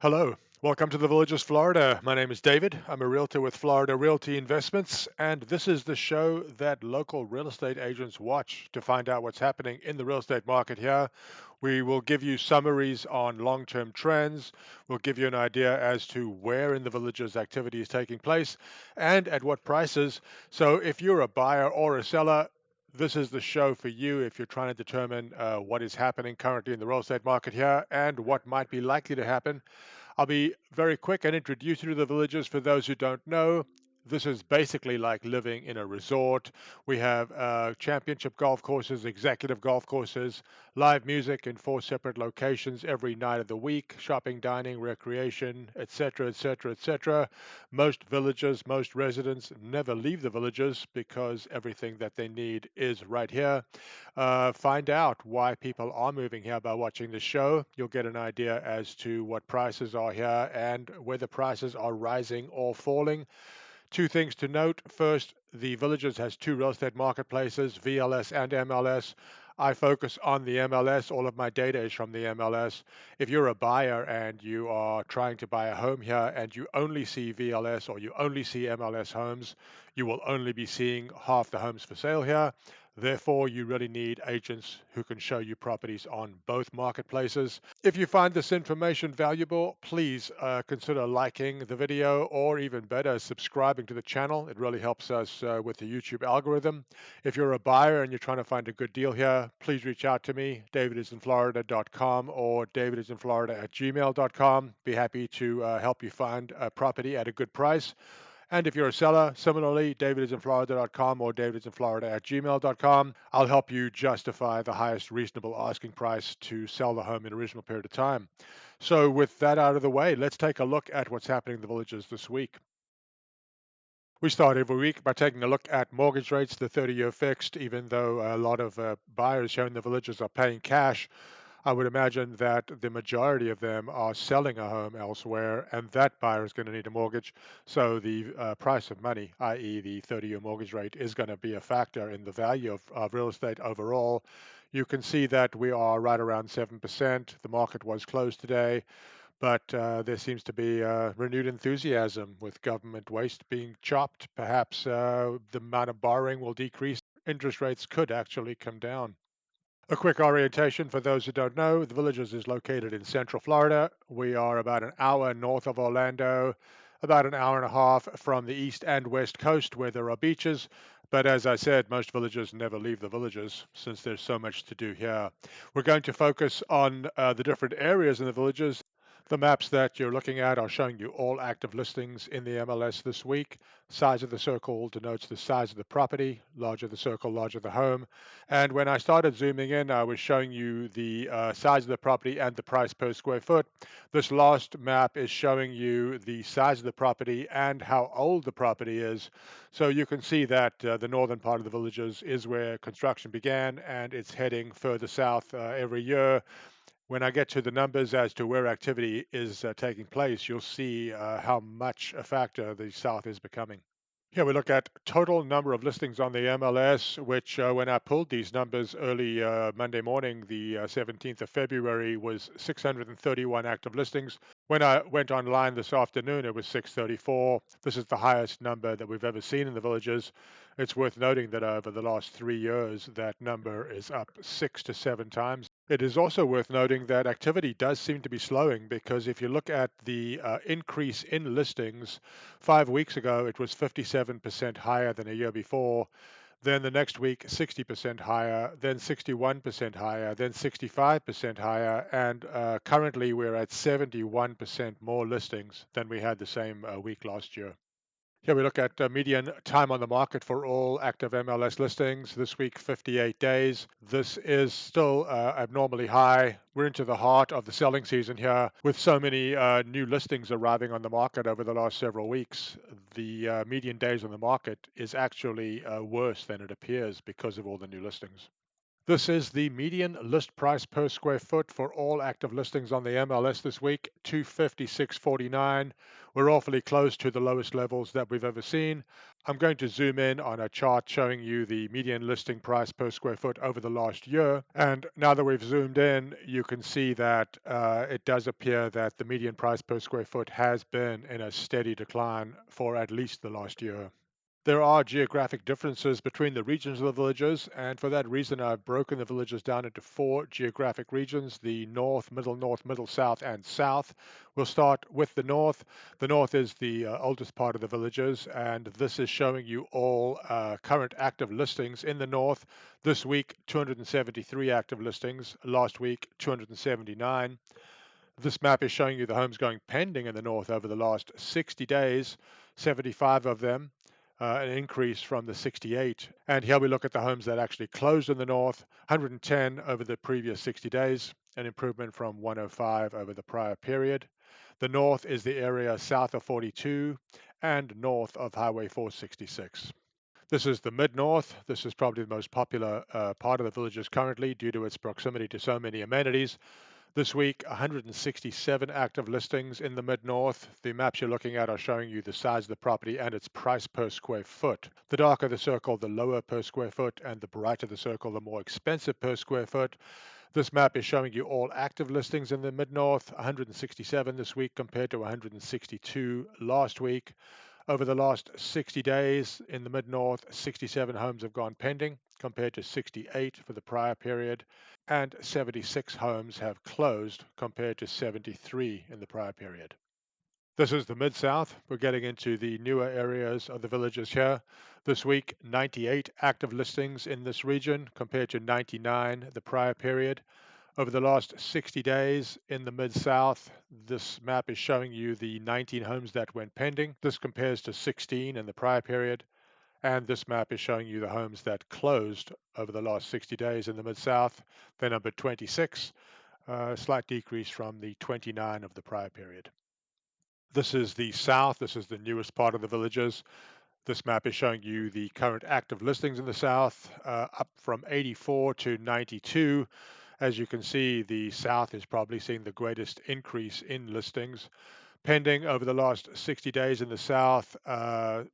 Hello, welcome to the Villages, Florida. My name is David. I'm a realtor with Florida Realty Investments, and this is the show that local real estate agents watch to find out what's happening in the real estate market here. We will give you summaries on long term trends. We'll give you an idea as to where in the villages activity is taking place and at what prices. So, if you're a buyer or a seller, this is the show for you if you're trying to determine what is happening currently in the real estate market here and what might be likely to happen. I'll be very quick and introduce you to the villages for those who don't know. This is basically like living in a resort. We have championship golf courses, executive golf courses, live music in four separate locations every night of the week, shopping, dining, recreation, etc., etc., etc. Most villages, most residents never leave the villages because everything that they need is right here. Find out why people are moving here by watching the show. You'll get an idea as to what prices are here and whether prices are rising or falling. Two things to note. First, the Villages has two real estate marketplaces, VLS and MLS. I focus on the MLS. All of my data is from the MLS. If you're a buyer and you are trying to buy a home here and you only see VLS or you only see MLS homes, you will only be seeing half the homes for sale here. Therefore, you really need agents who can show you properties on both marketplaces. If you find this information valuable, please consider liking the video or even better, subscribing to the channel. It really helps us with the YouTube algorithm. If you're a buyer and you're trying to find a good deal here, please reach out to me, DavidisinFlorida.com or DavidisinFlorida@gmail.com. Be happy to help you find a property at a good price. And if you're a seller, similarly, DavidisinFlorida.com or DavidisinFlorida@gmail.com. I'll help you justify the highest reasonable asking price to sell the home in a reasonable period of time. So, with that out of the way, let's take a look at what's happening in the villages this week. We start every week by taking a look at mortgage rates, the 30-year fixed, even though a lot of buyers here in the villages are paying cash. I would imagine that the majority of them are selling a home elsewhere, and that buyer is going to need a mortgage. So the price of money, i.e., the 30-year mortgage rate, is going to be a factor in the value of real estate overall. You can see that we are right around 7%. The market was closed today, but there seems to be renewed enthusiasm with government waste being chopped. Perhaps the amount of borrowing will decrease. Interest rates could actually come down. A quick orientation for those who don't know, the Villages is located in Central Florida. We are about an hour north of Orlando, about an hour and a half from the east and west coast where there are beaches. But as I said, most villagers never leave the villages since there's so much to do here. We're going to focus on the different areas in the villages. The maps that you're looking at are showing you all active listings in the MLS this week. Size of the circle denotes the size of the property. Larger the circle, larger the home. And when I started zooming in, I was showing you the size of the property and the price per square foot. This last map is showing you the size of the property and how old the property is. So you can see that the northern part of the villages is where construction began, and it's heading further south every year. When I get to the numbers as to where activity is taking place, you'll see how much a factor the South is becoming. Here we look at total number of listings on the MLS, which when I pulled these numbers early Monday morning, the 17th of February, was 631 active listings. When I went online this afternoon, it was 634. This is the highest number that we've ever seen in the villages. It's worth noting that over the last 3 years, that number is up 6 to 7 times. It is also worth noting that activity does seem to be slowing because if you look at the increase in listings, 5 weeks ago it was 57% higher than a year before. Then the next week, 60% higher, then 61% higher, then 65% higher, and currently we're at 71% more listings than we had the same week last year. Here we look at median time on the market for all active MLS listings. This week, 58 days. This is still abnormally high. We're into the heart of the selling season here with so many new listings arriving on the market over the last several weeks. The median days on the market is actually worse than it appears because of all the new listings. This is the median list price per square foot for all active listings on the MLS this week, 256.49. We're awfully close to the lowest levels that we've ever seen. I'm going to zoom in on a chart showing you the median listing price per square foot over the last year. And now that we've zoomed in, you can see that it does appear that the median price per square foot has been in a steady decline for at least the last year. There are geographic differences between the regions of the villages, and for that reason, I've broken the villages down into four geographic regions: the north, middle, south, and south. We'll start with the north. The north is the oldest part of the villages, and this is showing you all current active listings in the north. This week, 273 active listings. Last week, 279. This map is showing you the homes going pending in the north over the last 60 days, 75 of them, an increase from the 68. And here we look at the homes that actually closed in the north, 110 over the previous 60 days, an improvement from 105 over the prior period. The north is the area south of 42 and north of Highway 466. This is the mid-north. This is probably the most popular part of the villages currently due to its proximity to so many amenities. This week, 167 active listings in the mid-north. The maps you're looking at are showing you the size of the property and its price per square foot. The darker the circle, the lower per square foot, and the brighter the circle, the more expensive per square foot. This map is showing you all active listings in the mid-north, 167 this week compared to 162 last week. Over the last 60 days in the mid-north, 67 homes have gone pending compared to 68 for the prior period, and 76 homes have closed compared to 73 in the prior period. This is the Mid-South. We're getting into the newer areas of the villages here. This week, 98 active listings in this region compared to 99 the prior period. Over the last 60 days in the Mid-South, this map is showing you the 19 homes that went pending. This compares to 16 in the prior period. And this map is showing you the homes that closed over the last 60 days in the Mid-South. They're numbered 26, a slight decrease from the 29 of the prior period. This is the South. This is the newest part of the villages. This map is showing you the current active listings in the South, up from 84 to 92. As you can see, the South is probably seeing the greatest increase in listings. Pending over the last 60 days in the South,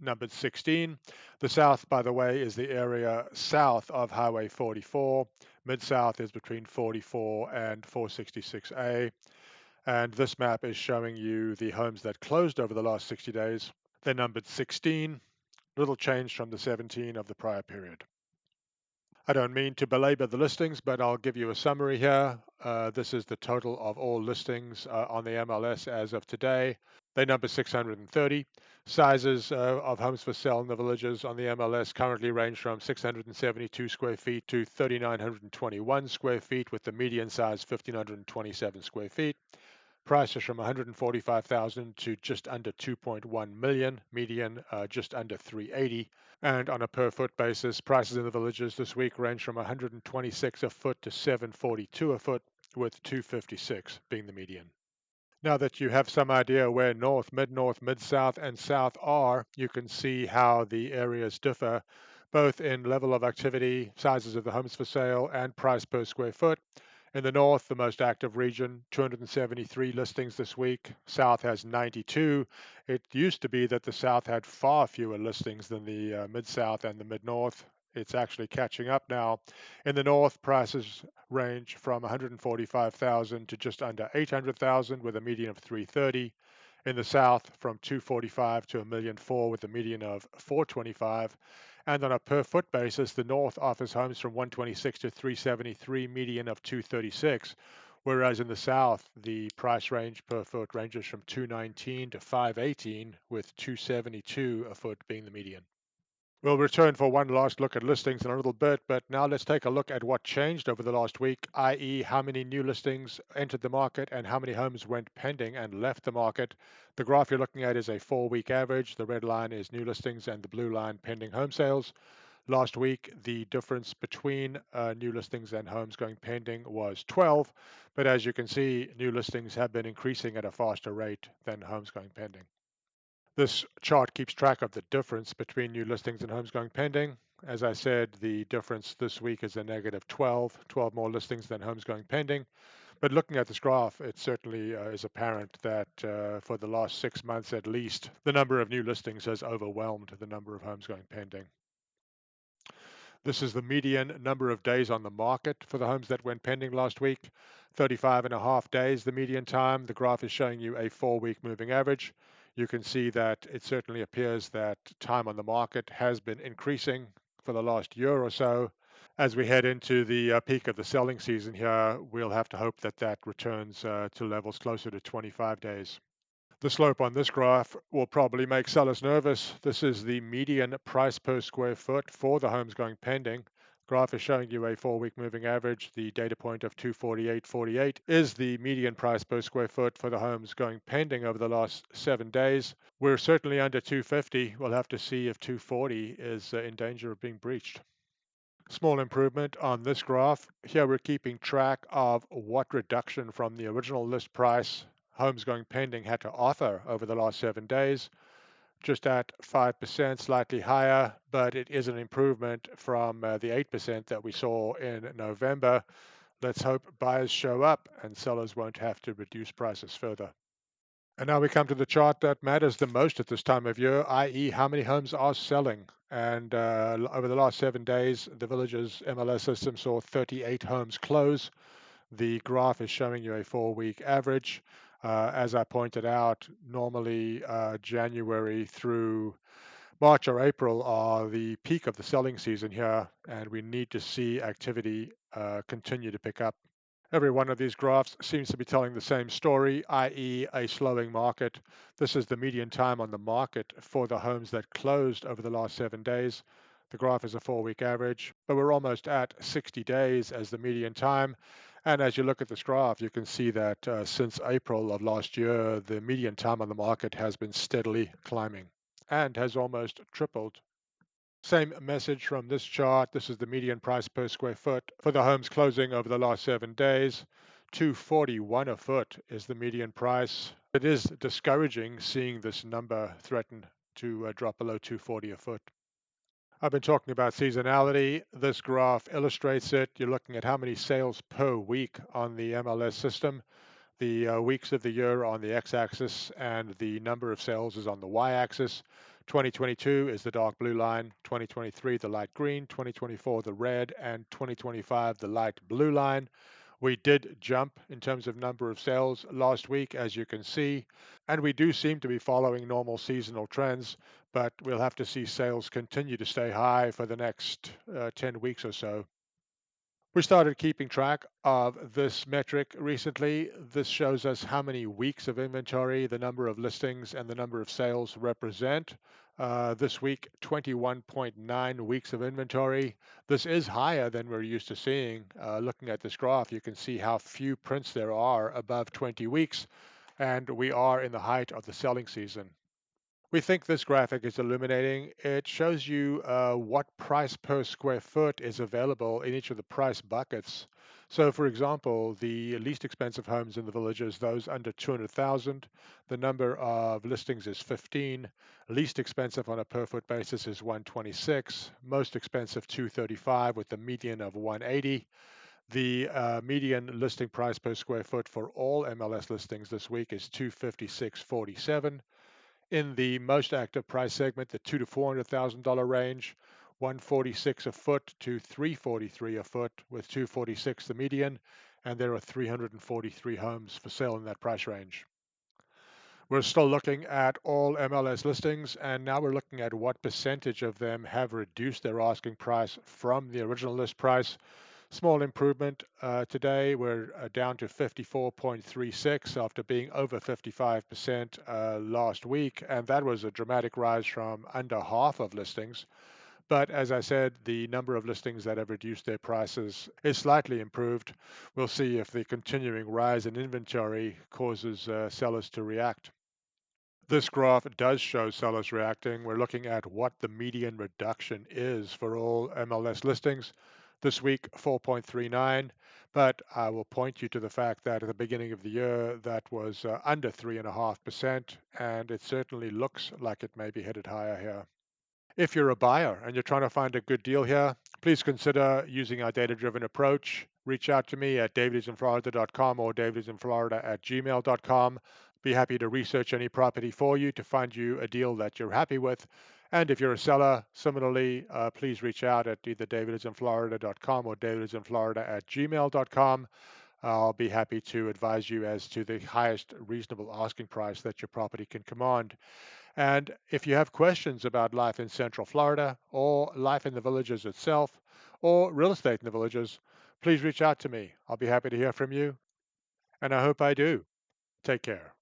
numbered 16. The South, by the way, is the area south of Highway 44. Mid-South is between 44 and 466A. And this map is showing you the homes that closed over the last 60 days. They're numbered 16, little change from the 17 of the prior period. I don't mean to belabor the listings, but I'll give you a summary here. This is the total of all listings on the MLS as of today. They number 630. Sizes of homes for sale in the villages on the MLS currently range from 672 square feet to 3,921 square feet, with the median size 1,527 square feet. Prices from 145,000 to just under 2.1 million, median just under 380. And on a per foot basis, prices in the villages this week range from 126 a foot to 742 a foot, with 256 being the median. Now that you have some idea where north, mid-south, and south are, you can see how the areas differ, both in level of activity, sizes of the homes for sale, and price per square foot. In the north, the most active region, 273 listings this week. South has 92. It used to be that the South had far fewer listings than the Mid-South and the Mid-North. It's actually catching up now. In the north, prices range from 145,000 to just under 800,000 with a median of 330. In the south, from 245 to 1,000,004 with a median of 425. And on a per foot basis, the north offers homes from 126 to 373, median of 236, whereas in the south, the price range per foot ranges from 219 to 518, with 272 a foot being the median. We'll return for one last look at listings in a little bit, but now let's take a look at what changed over the last week, i.e. how many new listings entered the market and how many homes went pending and left the market. The graph you're looking at is a 4-week average. The red line is new listings and the blue line pending home sales. Last week, the difference between new listings and homes going pending was 12, but as you can see, new listings have been increasing at a faster rate than homes going pending. This chart keeps track of the difference between new listings and homes going pending. As I said, the difference this week is a negative 12 more listings than homes going pending. But looking at this graph, it certainly is apparent that for the last 6 months at least, the number of new listings has overwhelmed the number of homes going pending. This is the median number of days on the market for the homes that went pending last week. 35 and a half days, the median time. The graph is showing you a 4-week moving average. You can see that it certainly appears that time on the market has been increasing for the last year or so. As we head into the peak of the selling season here, we'll have to hope that that returns to levels closer to 25 days. The slope on this graph will probably make sellers nervous. This is the median price per square foot for the homes going pending. Graph is showing you a 4-week moving average. The data point of 248.48 is the median price per square foot for the homes going pending over the last 7 days. We're certainly under 250. We'll have to see if 240 is in danger of being breached. Small improvement on this graph. Here we're keeping track of what reduction from the original list price homes going pending had to offer over the last 7 days. Just at 5%, slightly higher, but it is an improvement from the 8% that we saw in November. Let's hope buyers show up and sellers won't have to reduce prices further. And now we come to the chart that matters the most at this time of year, i.e., how many homes are selling. And over the last 7 days, the Villages MLS system saw 38 homes close. The graph is showing you a 4-week average. As I pointed out, normally January through March or April are the peak of the selling season here, and we need to see activity continue to pick up. Every one of these graphs seems to be telling the same story, i.e., a slowing market. This is the median time on the market for the homes that closed over the last 7 days. The graph is a 4-week average, but we're almost at 60 days as the median time. And as you look at this graph, you can see that since April of last year, the median time on the market has been steadily climbing and has almost tripled. Same message from this chart. This is the median price per square foot for the homes closing over the last 7 days. 241 a foot is the median price. It is discouraging seeing this number threaten to drop below 240 a foot. I've been talking about seasonality. This graph illustrates it. You're looking at how many sales per week on the MLS system. The weeks of the year on the x-axis and the number of sales is on the y-axis. 2022 is the dark blue line, 2023 the light green, 2024 the red, and 2025 the light blue line. We did jump in terms of number of sales last week, as you can see, and we do seem to be following normal seasonal trends, but we'll have to see sales continue to stay high for the next 10 weeks or so. We started keeping track of this metric recently. This shows us how many weeks of inventory, the number of listings, and the number of sales represent. This week, 21.9 weeks of inventory. This is higher than we're used to seeing. Looking at this graph, you can see how few prints there are above 20 weeks, and we are in the height of the selling season. We think this graphic is illuminating. It shows you what price per square foot is available in each of the price buckets. So, for example, the least expensive homes in the villages, those under 200,000, the number of listings is 15. Least expensive on a per foot basis is 126. Most expensive 235 with the median of 180. The median listing price per square foot for all MLS listings this week is 256.47. In the most active price segment, the $200,000 to $400,000 range, 146 a foot to 343 a foot, with 246 the median, and there are 343 homes for sale in that price range. We're still looking at all MLS listings, and now we're looking at what percentage of them have reduced their asking price from the original list price. Small improvement today. We're down to 54.36 after being over 55% last week, and that was a dramatic rise from under half of listings. But as I said, the number of listings that have reduced their prices is slightly improved. We'll see if the continuing rise in inventory causes sellers to react. This graph does show sellers reacting. We're looking at what the median reduction is for all MLS listings. This week, 4.39, but I will point you to the fact that at the beginning of the year, that was under 3.5%, and it certainly looks like it may be headed higher here. If you're a buyer and you're trying to find a good deal here, please consider using our data-driven approach. Reach out to me at DavidisinFlorida.com or DavidisinFlorida@gmail.com. Be happy to research any property for you to find you a deal that you're happy with. And if you're a seller, similarly, please reach out at either DavidisinFlorida.com or DavidisinFlorida@gmail.com. I'll be happy to advise you as to the highest reasonable asking price that your property can command. And if you have questions about life in Central Florida or life in the villages itself or real estate in the villages, please reach out to me. I'll be happy to hear from you, and I hope I do. Take care.